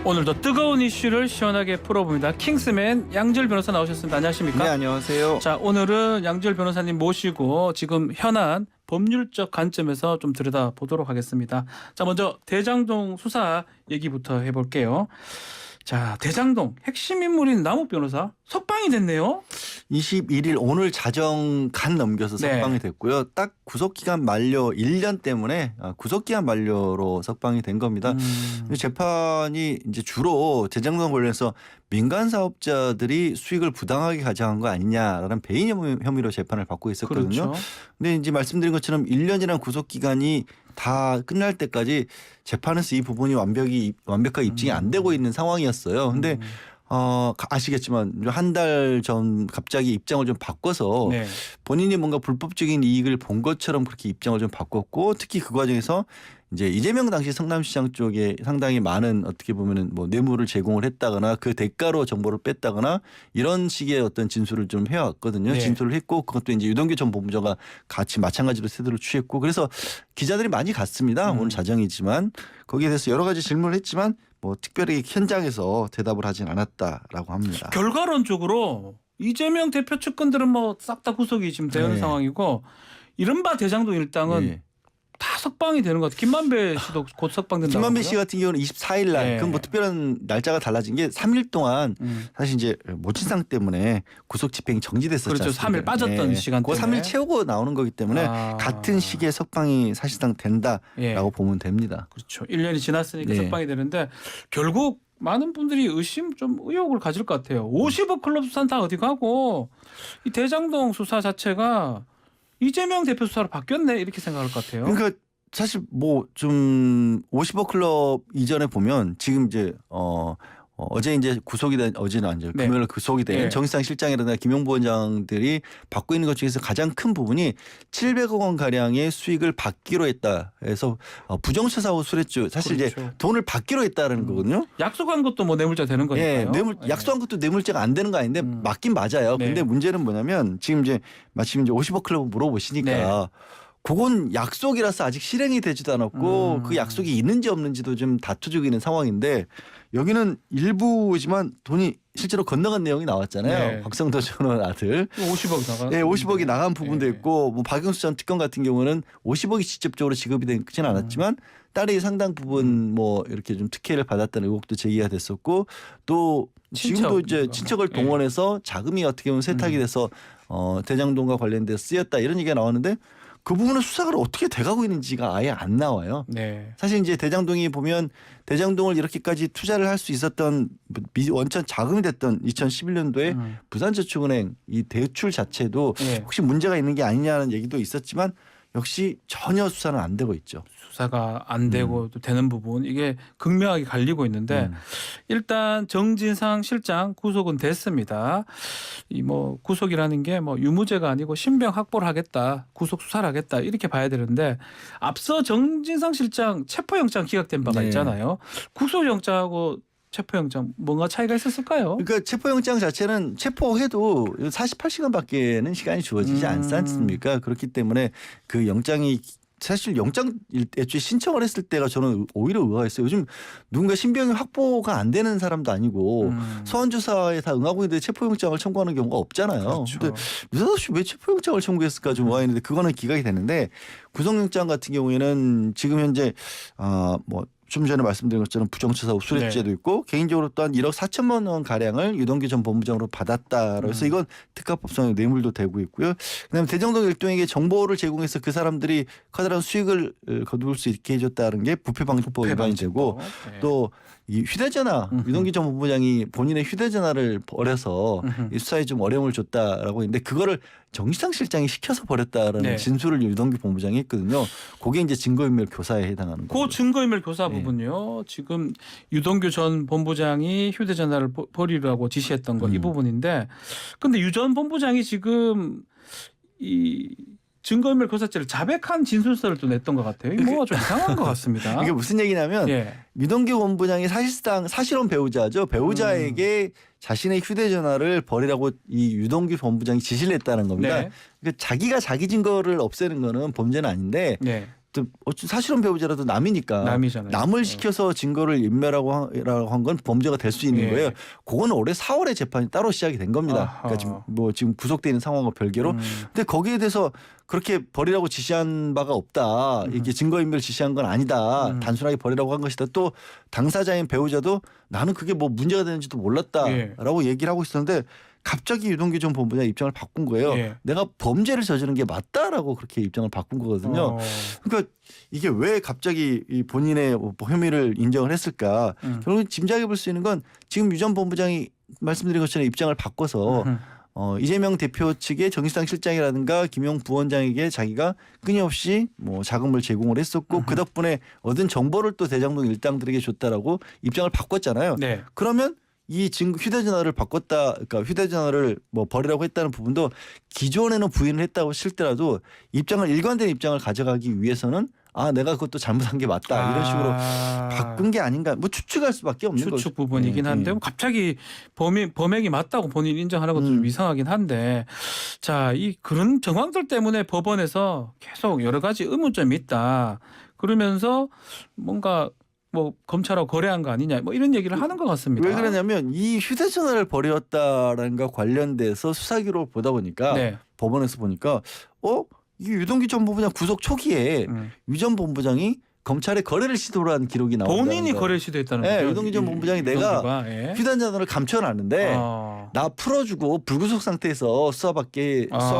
오늘도 뜨거운 이슈를 시원하게 풀어봅니다. 킹스맨 양지열 변호사 나오셨습니다. 안녕하십니까? 네, 안녕하세요. 자, 오늘은 양지열 변호사님 모시고 지금 현안 법률적 관점에서 좀 들여다보도록 하겠습니다. 자, 먼저 대장동 수사 얘기부터 해볼게요. 자, 대장동 핵심 인물인 남욱 변호사 석방이 됐네요. 21일 오늘 자정간 넘겨서 네. 석방이 됐고요. 딱 구속기간 만료 1년 때문에 구속기간 만료로 석방이 된 겁니다. 재판이 이제 주로 대장동 관련해서 민간 사업자들이 수익을 부당하게 가져간 거 아니냐라는 배임 혐의로 재판을 받고 있었거든요. 그렇죠. 근데 이제 말씀드린 것처럼 1년이라는 구속기간이 다 끝날 때까지 재판에서 이 부분이 완벽하게 입증이 안 되고 있는 상황이었어요. 근데 아시겠지만 한 달 전 갑자기 입장을 좀 바꿔서 네. 본인이 뭔가 불법적인 이익을 본 것처럼 그렇게 입장을 좀 바꿨고, 특히 그 과정에서 이제 이재명 당시 성남시장 쪽에 상당히 많은 어떻게 보면은 뭐 뇌물을 제공을 했다거나 그 대가로 정보를 뺐다거나 이런 식의 어떤 진술을 좀 해왔거든요. 네. 진술을 했고, 그것도 이제 유동규 전 본부장과 같이 마찬가지로 태도를 취했고, 그래서 기자들이 많이 갔습니다. 오늘 자정이지만 거기에 대해서 여러 가지 질문을 했지만 뭐 특별히 현장에서 대답을 하진 않았다라고 합니다. 결과론적으로 이재명 대표 측근들은 뭐 싹 다 구속이 지금 되는 네. 상황이고, 이른바 대장동 일당은 네. 다 석방이 되는 것 같아요. 김만배 씨도 곧 석방된다고. 김만배 씨 같은 경우는 24일 날, 네. 그건 뭐 특별한 날짜가 달라진 게 3일 동안 사실 이제 모친상 때문에 구속 집행이 정지됐었죠. 그렇죠. 3일 빠졌던 시간 그 때문에. 3일 채우고 나오는 거기 때문에 같은 시기에 석방이 사실상 된다라고 예. 보면 됩니다. 그렇죠. 1년이 지났으니까 네. 석방이 되는데 결국 많은 분들이 의혹을 가질 것 같아요. 50억 클럽 수사는 다 어디 가고 이 대장동 수사 자체가 이재명 대표 수사로 바뀌었네 이렇게 생각할 것 같아요. 그러니까 사실 뭐 좀 50억 클럽 이전에 보면 지금 이제 어제 이제 구속이 된, 어제는 아니죠. 네. 금요일 구속이 된 네. 정의상 실장이라든가 김용부 원장들이 받고 있는 것 중에서 가장 큰 부분이 700억 원 가량의 수익을 받기로 했다 해서 부정처사 후 수뢰주, 사실 그렇죠. 이제 돈을 받기로 했다는 거거든요. 약속한 것도 뭐 뇌물자 되는 예, 거니까요. 약속한 것도 뇌물죄가 안 되는 거 아닌데 맞긴 맞아요. 네. 근데 문제는 뭐냐면 지금 이제 마침 이제 50억 클럽 물어보시니까 네. 그건 약속이라서 아직 실행이 되지도 않았고 그 약속이 있는지 없는지도 좀 다투지고 있는 상황인데, 여기는 일부지만 돈이 실제로 건너간 내용이 나왔잖아요. 네. 박성도 전 의원 아들. 50억 나가. 네, 50억이 나간 부분도 네. 있고, 뭐 박영수 전 특검 같은 경우는 50억이 직접적으로 지급이 되지는 않았지만 딸이 상당 부분 뭐 이렇게 좀 특혜를 받았다는 의혹도 제기가 됐었고, 또 지금도 이제 친척을 네. 동원해서 자금이 어떻게 보면 세탁이 돼서 대장동과 관련돼서 쓰였다 이런 얘기가 나왔는데, 그 부분은 수사가 어떻게 돼가고 있는지가 아예 안 나와요. 네. 사실 이제 대장동이 보면 대장동을 이렇게까지 투자를 할 수 있었던 원천 자금이 됐던 2011년도에 부산저축은행 이 대출 자체도 네. 혹시 문제가 있는 게 아니냐는 얘기도 있었지만 역시 전혀 수사는 안 되고 있죠. 수사가 안 되고 또 되는 부분 이게 극명하게 갈리고 있는데 일단 정진상 실장 구속은 됐습니다. 이 뭐 구속이라는 게 뭐 유무죄가 아니고 신병 확보를 하겠다, 구속 수사를 하겠다 이렇게 봐야 되는데, 앞서 정진상 실장 체포영장 기각된 바가 네. 있잖아요. 구속영장하고 체포영장 뭔가 차이가 있었을까요? 그러니까 체포영장 자체는 체포해도 48시간밖에는 시간이 주어지지 않지 않습니까? 그렇기 때문에 그 영장이, 사실 영장 애초에 신청을 했을 때가 저는 오히려 의아했어요. 요즘 누군가 신병이 확보가 안 되는 사람도 아니고 소환조사에 다 응하고 있는데 체포영장을 청구하는 경우가 없잖아요. 그렇죠. 근데 느닷없이 왜 체포영장을 청구했을까 좀 의아했는데, 그거는 기각이 되는데, 구속영장 같은 경우에는 지금 현재 뭐 좀 전에 말씀드린 것처럼 부정처사 후 수뢰죄도 있고, 개인적으로 또한 1억 4천만 원 가량을 유동규 전 본부장으로 받았다라고 해서 이건 특가법상의 뇌물도 되고 있고요. 그다음에 대장동 일동에게 정보를 제공해서 그 사람들이 커다란 수익을 거둘 수 있게 해줬다는 게 부패방지법 위반이 되고, 네. 또 이 휴대전화, 유동규 전 본부장이 본인의 휴대전화를 버려서 이 수사에 좀 어려움을 줬다라고 했는데, 그거를 정진상 실장이 시켜서 버렸다라는 네. 진술을 유동규 본부장이 했거든요. 그게 이제 증거인멸 교사에 해당하는 거죠. 그 증거인멸 교사 네. 부분요. 지금 유동규 전 본부장이 휴대전화를 버리라고 지시했던 거 이 부분인데, 근데 유 전 본부장이 지금 이 증거인멸 교사죄를 자백한 진술서를 또 냈던 것 같아요. 이게 뭐가 좀 이상한 것 같습니다. 이게 무슨 얘기냐면 예. 유동규 본부장이 사실상 사실혼 배우자죠. 배우자에게 자신의 휴대전화를 버리라고 이 유동규 본부장이 지시를 했다는 겁니다. 네. 그러니까 자기가 자기 증거를 없애는 거는 범죄는 아닌데 네. 사실혼 배우자라도 남이니까 남이잖아요. 남을 시켜서 증거를 인멸하고 한 건 범죄가 될 수 있는 예. 거예요. 그거는 올해 4월에 재판이 따로 시작이 된 겁니다. 아하. 그러니까 지금 구속돼 있는 상황과 별개로. 근데 거기에 대해서 그렇게 버리라고 지시한 바가 없다. 이게 증거인멸 지시한 건 아니다. 단순하게 버리라고 한 것이다. 또 당사자인 배우자도 나는 그게 뭐 문제가 되는지도 몰랐다라고 얘기를 하고 있었는데 갑자기 유동규 전 본부장 입장을 바꾼 거예요. 예. 내가 범죄를 저지른 게 맞다라고 그렇게 입장을 바꾼 거거든요. 그러니까 이게 왜 갑자기 이 본인의 뭐 혐의를 인정을 했을까? 결국 짐작해 볼 수 있는 건 지금 유 전 본부장이 말씀드린 것처럼 입장을 바꿔서 이재명 대표 측의 정의상 실장이라든가 김용 부원장에게 자기가 끊임없이 뭐 자금을 제공을 했었고 그 덕분에 얻은 정보를 또 대장동 일당들에게 줬다라고 입장을 바꿨잖아요. 네. 그러면 이 휴대전화를 바꿨다, 그러니까 휴대전화를 뭐 버리라고 했다는 부분도 기존에는 부인을 했다고 실더라도 일관된 입장을 가져가기 위해서는 내가 그것도 잘못한 게 맞다 이런 식으로 바꾼 게 아닌가 뭐 추측할 수밖에 없는 거죠. 추측 부분이긴 한데 갑자기 범행이 맞다고 본인이 인정하는 것도 좀 이상하긴 한데 자, 이 그런 정황들 때문에 법원에서 계속 여러 가지 의문점이 있다. 그러면서 뭔가 뭐 검찰하고 거래한 거 아니냐 뭐 이런 얘기를 하는 것 같습니다. 왜 그러냐면 이 휴대전화를 버렸다라는 것 관련돼서 수사 기록을 보다 보니까 네. 법원에서 보니까 이게 유동규 전 본부장 구속 초기에 유 전 본부장이 검찰에 거래를 시도를 한 기록이 나온다. 본인이 거래 시도했다는 네, 거죠. 유동규 전 본부장이 내가 휴대전화를 감춰놨는데 나 풀어주고 불구속 상태에서 수사와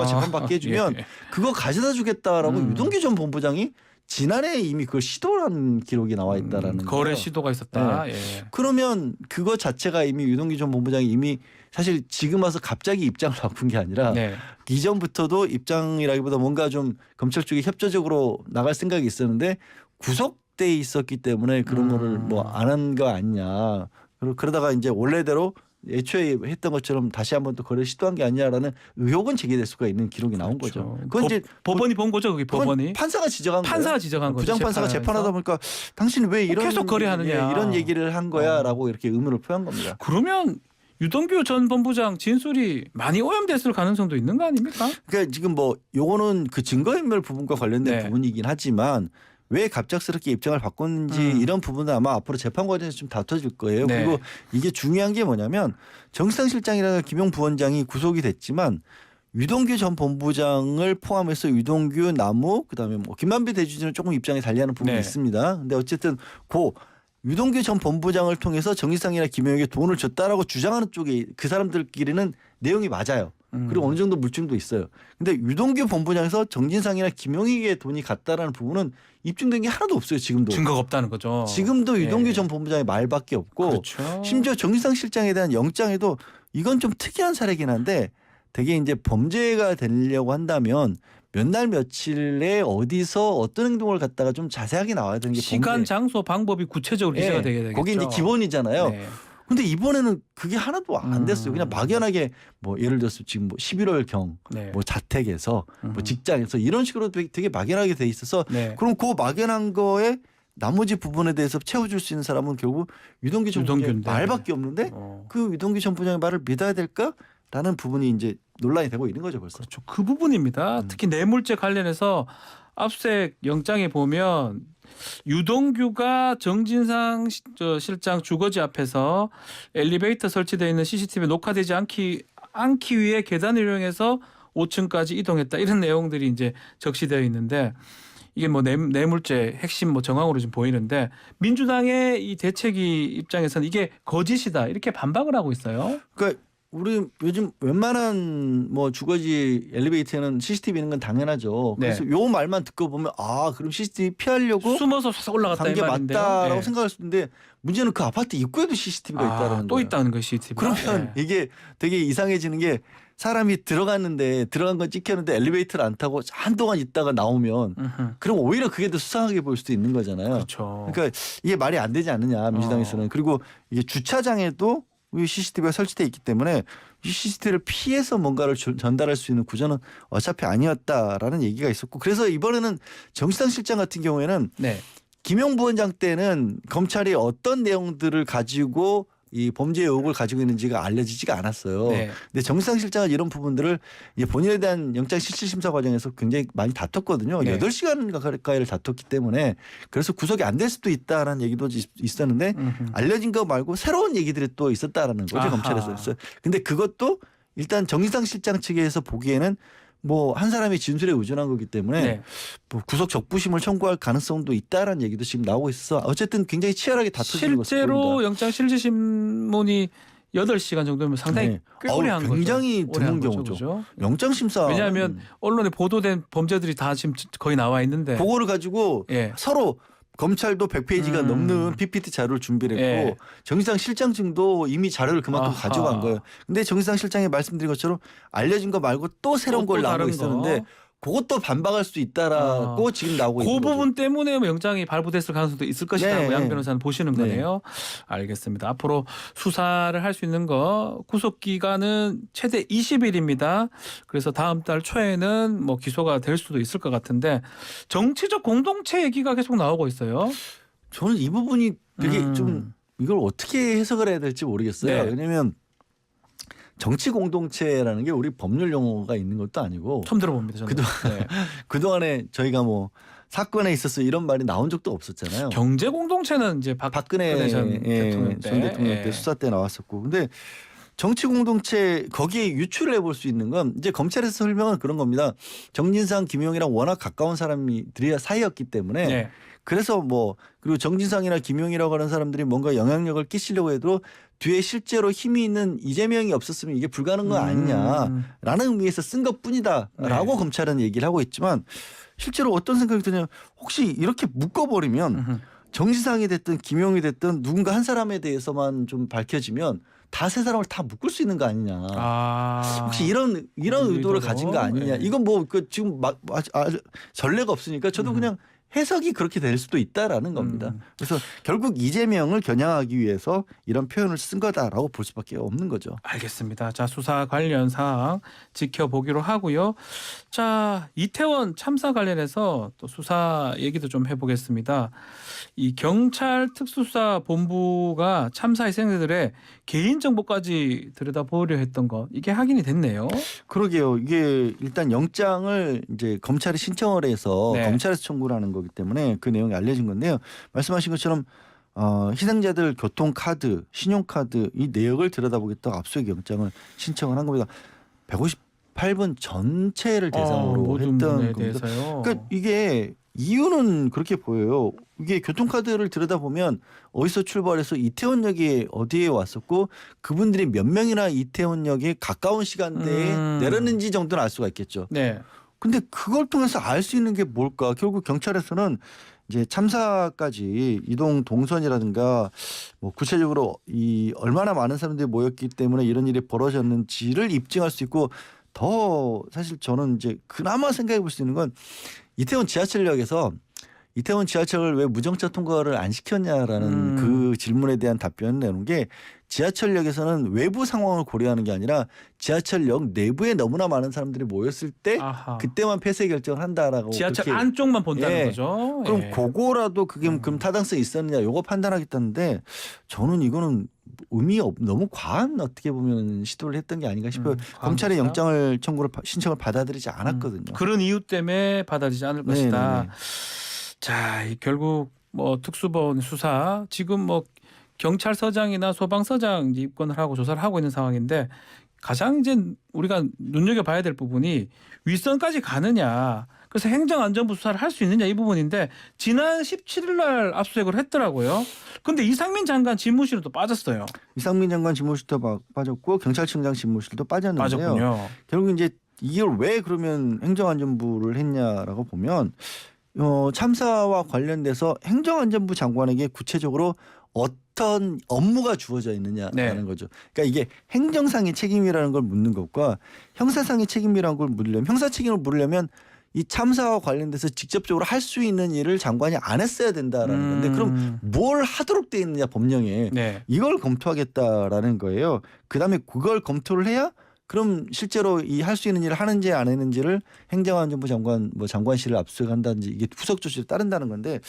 재판받게 해주면 그거 가져다 주겠다라고 유동규 전 본부장이 지난해 이미 그걸 시도한 기록이 나와 있다라는 거래 거예요. 시도가 있었다. 네. 예. 그러면 그거 자체가 이미 유동규 전 본부장이 이미 사실 지금 와서 갑자기 입장을 바꾼 게 아니라 네. 이전부터도 입장이라기보다 뭔가 좀 검찰 쪽에 협조적으로 나갈 생각이 있었는데 구속돼 있었기 때문에 그런 거를 뭐 안 한 거 아니냐. 그러다가 이제 원래대로 애초에 했던 것처럼 다시 한번 또 거래 시도한 게 아니냐라는 의혹은 제기될 수가 있는 기록이 나온 거죠. 그건 이제 법원이 본 거죠, 그게 법원이. 판사가 지적한 거예요. 판사가 지적한 거죠. 부장판사가 재판하다 보니까 당신 왜 이런 계속 거래하느냐. 이런 얘기를 한 거야라고 이렇게 의문을 표한 겁니다. 그러면 유동규 전 본부장 진술이 많이 오염됐을 가능성도 있는 거 아닙니까? 그러니까 지금 뭐 요거는 그 증거인멸 부분과 관련된 네. 부분이긴 하지만 왜 갑작스럽게 입장을 바꿨는지 이런 부분은 아마 앞으로 재판 과정에서 좀 다퉈질 거예요. 네. 그리고 이게 중요한 게 뭐냐면 정의상 실장이라는 김용 부원장이 구속이 됐지만 유동규 전 본부장을 포함해서 유동규, 나무, 그다음에 뭐 김만배 대주주는 조금 입장이 달리하는 부분이 네. 있습니다. 근데 어쨌든 유동규 전 본부장을 통해서 정의상이나 김용에게 돈을 줬다라고 주장하는 쪽에 그 사람들끼리는 내용이 맞아요. 그리고 어느 정도 물증도 있어요. 근데 유동규 본부장에서 정진상이나 김용에게 돈이 갔다라는 부분은 입증된 게 하나도 없어요. 지금도. 증거가 없다는 거죠. 지금도 유동규 예. 전 본부장의 말밖에 없고 그렇죠. 심지어 정진상 실장에 대한 영장에도 이건 좀 특이한 사례긴 한데 되게 이제 범죄가 되려고 한다면 몇 날 며칠에 어디서 어떤 행동을 갖다가 좀 자세하게 나와야 되는 게 시간, 범죄. 장소, 방법이 구체적으로 기재가 예. 되게 되겠죠. 거기 이제 기본이잖아요. 네. 근데 이번에는 그게 하나도 안 됐어요. 그냥 막연하게 뭐 예를 들어서 지금 뭐 11월경 네. 뭐 자택에서 뭐 직장에서 이런 식으로 되게 막연하게 돼 있어서 네. 그럼 그 막연한 거에 나머지 부분에 대해서 채워줄 수 있는 사람은 결국 유동규 전 부장의 유동규인데. 말밖에 없는데 그 유동규 전 부장의 말을 믿어야 될까라는 부분이 이제 논란이 되고 있는 거죠 벌써. 그렇죠. 그 부분입니다. 특히 뇌물죄 관련해서 압수수색 영장에 보면 유동규가 정진상 실장 주거지 앞에서 엘리베이터 설치되어 있는 CCTV에 녹화되지 않기 위해 계단을 이용해서 5층까지 이동했다. 이런 내용들이 이제 적시되어 있는데 이게 뭐 뇌물죄 핵심 뭐 정황으로 좀 보이는데 민주당의 이 대책위 입장에서는 이게 거짓이다. 이렇게 반박을 하고 있어요. 그러니까 우리 요즘 웬만한 뭐 주거지 엘리베이터에는 CCTV 있는 건 당연하죠. 그래서 요 말만 듣고 보면 그럼 CCTV 피하려고 숨어서 싹 올라갔다 이 게 말인데요. 맞다라고 네. 생각할 수 있는데 문제는 그 아파트 입구에도 CCTV가 있다라는 또 거예요. 있다는 거예요, CCTV. 그러면 이게 되게 이상해지는 게 사람이 들어간 건 찍혔는데 엘리베이터를 안 타고 한동안 있다가 나오면 그럼 오히려 그게 더 수상하게 보일 수도 있는 거잖아요. 그렇죠. 그러니까 이게 말이 안 되지 않느냐 민주당에서는. 그리고 이게 주차장에도 CCTV가 설치돼 있기 때문에 이 CCTV를 피해서 뭔가를 전달할 수 있는 구조는 어차피 아니었다라는 얘기가 있었고 그래서 이번에는 정의상 실장 같은 경우에는 네. 김용 부원장 때는 검찰이 어떤 내용들을 가지고 이 범죄 의혹을 가지고 있는지가 알려지지가 않았어요. 네. 근데 정진상 실장은 이런 부분들을 이제 본인에 대한 영장 실질 심사 과정에서 굉장히 많이 다퉜거든요. 네. 8시간 가까이를 다퉜기 때문에 그래서 구속이 안 될 수도 있다라는 얘기도 있었는데 알려진 거 말고 새로운 얘기들이 또 있었다라는 거죠. 아하. 검찰에서. 근데 그것도 일단 정진상 실장 측에서 보기에는 뭐 한 사람의 진술에 의존한 거기 때문에 네. 뭐 구속 적부심을 청구할 가능성도 있다라는 얘기도 지금 나오고 있어서 어쨌든 굉장히 치열하게 다투는 것으로 실제로 보입니다. 영장 실질심문이 8시간 정도면 상당히 네. 꽤 오래 한 거죠. 굉장히 오래 한 드문 거죠, 경우죠. 그죠? 영장 심사 왜냐하면 언론에 보도된 범죄들이 다 지금 거의 나와 있는데 그거를 가지고 예. 서로 검찰도 100페이지가 넘는 PPT 자료를 준비를 했고 예. 정진상 실장 측도 이미 자료를 그만큼 아하. 가져간 거예요. 근데 정진상 실장이 말씀드린 것처럼 알려진 거 말고 또 새로운 또 걸 나오고 다른 있었는데 거. 그것도 반박할 수 있다라고 지금 나오고 그 있는 거죠. 부분 때문에 뭐 영장이 발부됐을 가능성도 있을 것이라고 네. 양 변호사는 보시는 네. 거네요. 알겠습니다. 앞으로 수사를 할 수 있는 거 구속 기간은 최대 20일입니다. 그래서 다음 달 초에는 뭐 기소가 될 수도 있을 것 같은데 정치적 공동체 얘기가 계속 나오고 있어요. 저는 이 부분이 되게 좀 이걸 어떻게 해석을 해야 될지 모르겠어요. 네. 왜냐하면 정치 공동체라는 게 우리 법률 용어가 있는 것도 아니고 처음 들어봅니다. 저는. 네. 그동안에 저희가 뭐 사건에 있어서 이런 말이 나온 적도 없었잖아요. 경제 공동체는 이제 박근혜 전 대통령 때, 전 대통령 때 예. 수사 때 나왔었고, 근데 정치 공동체 거기에 유출을 해볼 수 있는 건 이제 검찰에서 설명은 그런 겁니다. 정진상, 김용이랑 워낙 가까운 사람들이 사이였기 때문에 네. 그래서 뭐 그리고 정진상이나 김용이라고 하는 사람들이 뭔가 영향력을 끼치려고 해도 뒤에 실제로 힘이 있는 이재명이 없었으면 이게 불가능한 거 아니냐라는 의미에서 쓴 것뿐이다라고 네. 검찰은 얘기를 하고 있지만 실제로 어떤 생각이 드냐면 혹시 이렇게 묶어버리면 정진상이 됐든 김용이 됐든 누군가 한 사람에 대해서만 좀 밝혀지면 다 세 사람을 다 묶을 수 있는 거 아니냐. 혹시 이런 의도를 의도로? 가진 거 아니냐. 네. 이건 뭐 그 지금 전례가 없으니까 저도 그냥 해석이 그렇게 될 수도 있다라는 겁니다. 그래서 결국 이재명을 겨냥하기 위해서 이런 표현을 쓴 거다라고 볼 수밖에 없는 거죠. 알겠습니다. 자, 수사 관련 사항 지켜보기로 하고요. 자, 이태원 참사 관련해서 또 수사 얘기도 좀 해보겠습니다. 이 경찰 특수수사본부가 참사 희생자들의 개인정보까지 들여다보려 했던 거 이게 확인이 됐네요. 그러게요. 이게 일단 영장을 이제 검찰에 신청을 해서 네. 검찰에서 청구를 하는 거기 때문에 그 내용이 알려진 건데요. 말씀하신 것처럼 희생자들 교통카드, 신용카드 이 내역을 들여다보겠다고 압수수색 영장을 신청을 한 겁니다. 158분 전체를 대상으로 모든 했던 분에 겁니다. 대해서요. 그러니까 이게 이유는 그렇게 보여요. 이게 교통카드를 들여다보면 어디서 출발해서 이태원역에 어디에 왔었고 그분들이 몇 명이나 이태원역에 가까운 시간대에 내렸는지 정도는 알 수가 있겠죠. 네. 근데 그걸 통해서 알 수 있는 게 뭘까? 결국 경찰에서는 이제 참사까지 이동 동선이라든가 뭐 구체적으로 이 얼마나 많은 사람들이 모였기 때문에 이런 일이 벌어졌는지를 입증할 수 있고 더 사실 저는 이제 그나마 생각해 볼 수 있는 건 이태원 지하철역에서 이태원 지하철을 왜 무정차 통과를 안 시켰냐라는 그 질문에 대한 답변을 내놓은 게 지하철역에서는 외부 상황을 고려하는 게 아니라 지하철역 내부에 너무나 많은 사람들이 모였을 때 아하. 그때만 폐쇄 결정을 한다라고. 지하철 그렇게. 안쪽만 본다는 예. 거죠. 그럼 예. 그거라도 그게 그럼 타당성이 있었느냐 요거 판단하겠다는데 저는 이거는 너무 과한 어떻게 보면 시도를 했던 게 아닌가 싶어요. 검찰의 과한 영장을 신청을 받아들이지 않았거든요. 그런 이유 때문에 받아들이지 않을 것이다. 네네네. 자, 결국 뭐 특수본 수사 지금 뭐 경찰서장이나 소방서장 이제 입건을 하고 조사를 하고 있는 상황인데 가장 이제 우리가 눈여겨봐야 될 부분이 윗선까지 가느냐. 그래서 행정안전부 수사를 할 수 있느냐 이 부분인데 지난 17일 날 압수수색을 했더라고요. 근데 이상민 장관 집무실은 또 빠졌어요. 이상민 장관 집무실도 빠졌고 경찰청장 집무실도 빠졌는데요. 빠졌군요. 결국 이제 이걸 왜 그러면 행정안전부를 했냐라고 보면 참사와 관련돼서 행정안전부 장관에게 구체적으로 어떤 업무가 주어져 있느냐라는 네. 거죠. 그러니까 이게 행정상의 책임이라는 걸 묻는 것과 형사상의 책임이라는 걸 물으려면 형사 책임을 물으려면 이 참사와 관련돼서 직접적으로 할 수 있는 일을 장관이 안 했어야 된다라는 건데 그럼 뭘 하도록 돼 있느냐 법령에 네. 이걸 검토하겠다라는 거예요. 그다음에 그걸 검토를 해야 그럼 실제로 이 할 수 있는 일을 하는지 안 했는지를 행정안전부 장관 장관실을 압수수색한다든지 이게 후속 조치를 따른다는 건데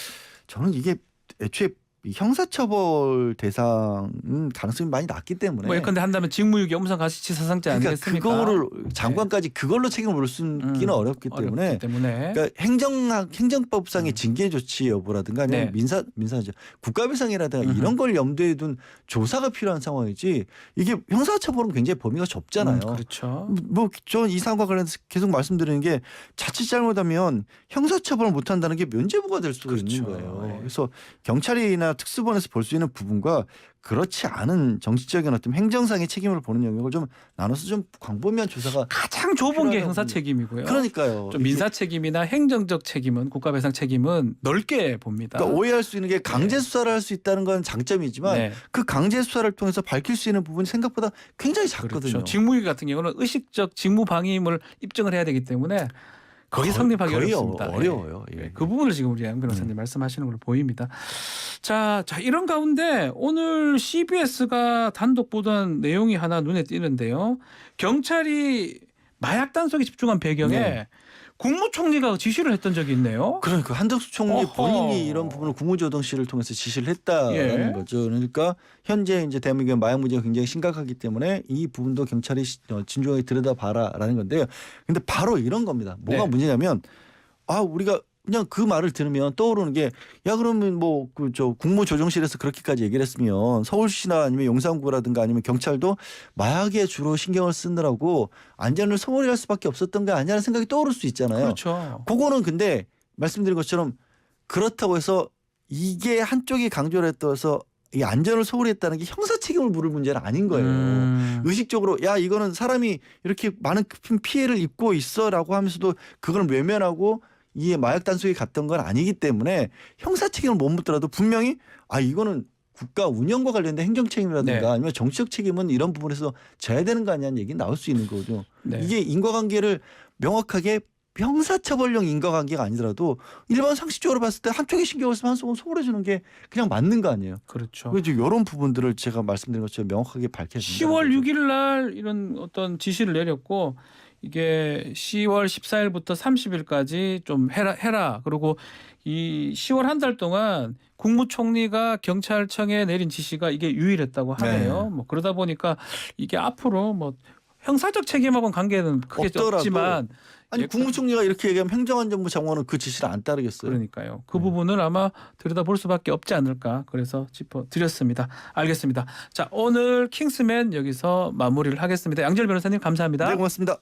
저는 이게 애초에 이 형사처벌 대상은 가능성이 많이 낮기 때문에. 뭐 예컨대 한다면 직무유기, 업무상과시치사상죄 그러니까 아니겠습니까? 그거를 장관까지 그걸로 책임을 물을 수는 어렵기 때문에. 그러니까 행정법상의 징계 조치 여부라든가 아니면 네. 민사죠 국가배상이라든가 이런 걸 염두에 둔 조사가 필요한 상황이지 이게 형사처벌은 굉장히 범위가 좁잖아요. 그렇죠. 뭐 저 이 사안과 관련해서 계속 말씀드리는 게 자칫 잘못하면 형사처벌을 못한다는 게 면죄부가 될 수도 있는 그렇죠. 거예요. 네. 그래서 경찰이나 특수본에서 볼 수 있는 부분과 그렇지 않은 정치적인 어떤 행정상의 책임을 보는 영역을 좀 나눠서 좀 광범위한 조사가 가장 좁은 게 필요하다고 형사 봅니다. 책임이고요. 그러니까요. 좀 민사 책임이나 행정적 책임은 국가배상 책임은 넓게 봅니다. 그러니까 오해할 수 있는 게 강제 수사를 할 수 있다는 건 장점이지만 네. 그 강제 수사를 통해서 밝힐 수 있는 부분이 생각보다 굉장히 작거든요. 그렇죠. 직무유기 같은 경우는 의식적 직무방임을 입증을 해야 되기 때문에 거의 성립하기 거의 어렵습니다. 어려워요. 예. 예. 그 부분을 지금 우리 양 변호사님 말씀하시는 걸로 보입니다. 자, 이런 가운데 오늘 CBS가 단독 보도한 내용이 하나 눈에 띄는데요. 경찰이 마약 단속에 집중한 배경에 네. 국무총리가 지시를 했던 적이 있네요. 그러니까 한덕수 총리 어허. 본인이 이런 부분을 국무조정실을 통해서 지시를 했다라는 예. 거죠. 그러니까 현재 이제 대한민국의 마약 문제가 굉장히 심각하기 때문에 이 부분도 경찰이 진중하게 들여다봐라라는 건데요. 근데 바로 이런 겁니다. 뭐가 네. 문제냐면 우리가 그냥 그 말을 들으면 떠오르는 게 야 그러면 뭐 그 저 국무조정실에서 그렇게까지 얘기를 했으면 서울시나 아니면 용산구라든가 아니면 경찰도 마약에 주로 신경을 쓰느라고 안전을 소홀히 할 수밖에 없었던 게 아니냐는 생각이 떠오를 수 있잖아요. 그렇죠. 그거는 근데 말씀드린 것처럼 그렇다고 해서 이게 한쪽이 강조를 했다서 이 안전을 소홀히 했다는 게 형사 책임을 물을 문제는 아닌 거예요. 의식적으로 야 이거는 사람이 이렇게 많은 피해를 입고 있어라고 하면서도 그걸 외면하고 이 마약 단속에 갔던 건 아니기 때문에 형사 책임을 못 묻더라도 분명히 이거는 국가 운영과 관련된 행정 책임이라든가 네. 아니면 정치적 책임은 이런 부분에서 져야 되는 거 아니냐는 얘기 나올 수 있는 거죠. 네. 이게 인과관계를 명확하게 형사처벌용 인과관계가 아니더라도 일반 상식적으로 봤을 때 한쪽에 신경을 쓰면 한쪽은 소홀해 주는 게 그냥 맞는 거 아니에요. 그렇죠. 그래서 이런 부분들을 제가 말씀드린 것처럼 명확하게 밝혀야 된다. 10월 6일 날 이런 어떤 지시를 내렸고 이게 10월 14일부터 30일까지 좀 해라. 그리고 이 10월 한 달 동안 국무총리가 경찰청에 내린 지시가 이게 유일했다고 하네요. 네. 뭐 그러다 보니까 이게 앞으로 뭐 형사적 책임하고는 관계는 크게 없더라도 없지만 아니 국무총리가 이렇게 얘기하면 행정안전부 장관은 그 지시를 안 따르겠어요. 그러니까요. 그 부분을 아마 들여다볼 수밖에 없지 않을까. 그래서 짚어드렸습니다. 알겠습니다. 자, 오늘 킹스맨 여기서 마무리를 하겠습니다. 양지열 변호사님 감사합니다. 네, 고맙습니다.